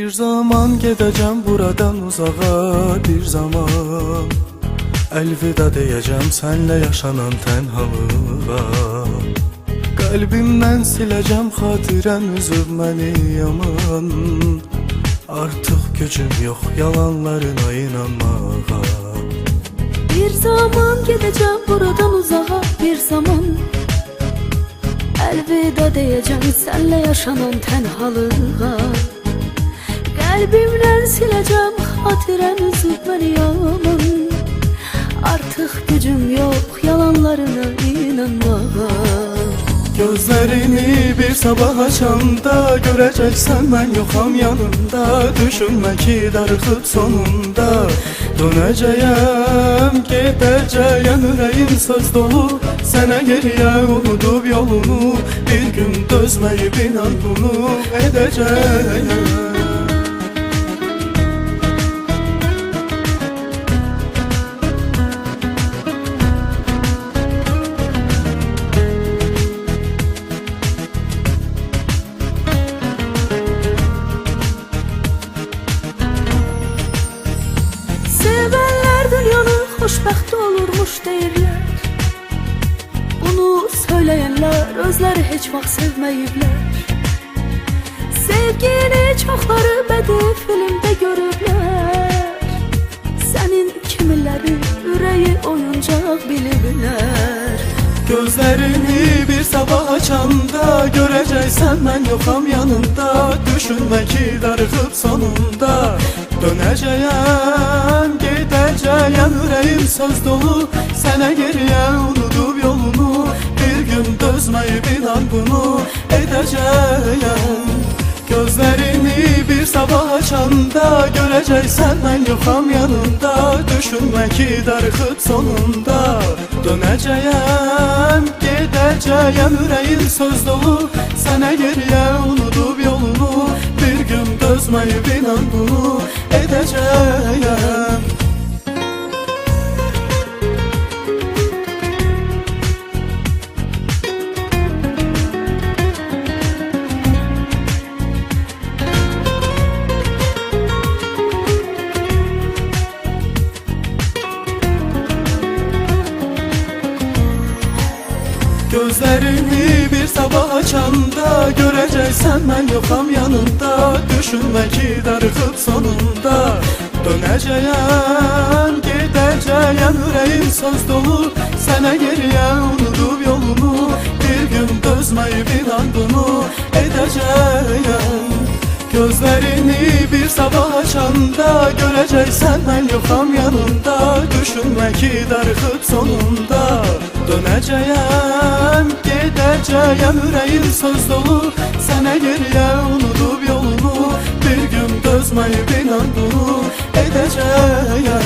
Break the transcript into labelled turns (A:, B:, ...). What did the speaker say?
A: Bir zaman gedəcəm buradan uzağa, bir zaman əlvida deyəcəm sənlə yaşanan tənhalığa. Qəlbimdən siləcəm xatirən üzüb məni yaman. Artıq gücüm yox yalanlarına inanmağa.
B: Bir zaman gedəcəm buradan uzağa, bir zaman əlvida deyəcəm sənlə yaşanan tənhalığa. Qəlbimdən siləcəm xatirən üzüb məni yaman. Artıq gücüm yox yalanlarına inanmağa.
A: Gözlerini bir sabah açanda göreceksen ben yoxam yanında. Düşünme ki darıxıb sonunda dönəcəyəm, gedəcəyəm, ürəyim söz dolu sənə geriyə unudub yolunu. Bir gün dözməyib inan bunu edəcəyəm.
B: Sevənlər dünyanın xoşbəxti olurmuş deyirlər. Bunu söyləyənlər özləri heç vaxt sevməyiblər. Sevgini çoxları bədi filmdə görüblər. Sənin kimiləri ürəyi oyuncaq biliblər.
A: Gözlerini bir sabah açanda göreceksen ben yoxam yanında. Düşünme ki darıxıb sonunda dönəcəyəm, gedəcəyəm, ürəyim söz dolu sənə geriyə unudub yolunu. Bir gün dözməyib inan bunu edəcəyəm. Gözlerini bir sabah açanda göreceksen ben yoxam yanında. Düşünme ki darıxıb sonunda dönəcəyəm, gedəcəyəm, ürəyim söz dolu sənə geriyə unudub yolunu. Bir gün dözməyib inan bunu edəcəyəm. Gözlerini bir sabah açanda göreceksen ben yoxam yanında. Düşünme ki darıxıb sonunda dönəcəyəm, gedəcəyəm, ürəyim söz dolu sənə geriyə unudub yolunu. Bir gün dözməyib inan bunu edəcəyəm. Gözlerini bir sabah açanda göreceksen ben yoxam yanında. Düşünme ki darıxıb sonunda dönəcəyəm, gedəcəyəm, ürəyim söz dolu sənə geriyə unudub yolunu. Bir gün dözməyib inan bunu edəcəyəm.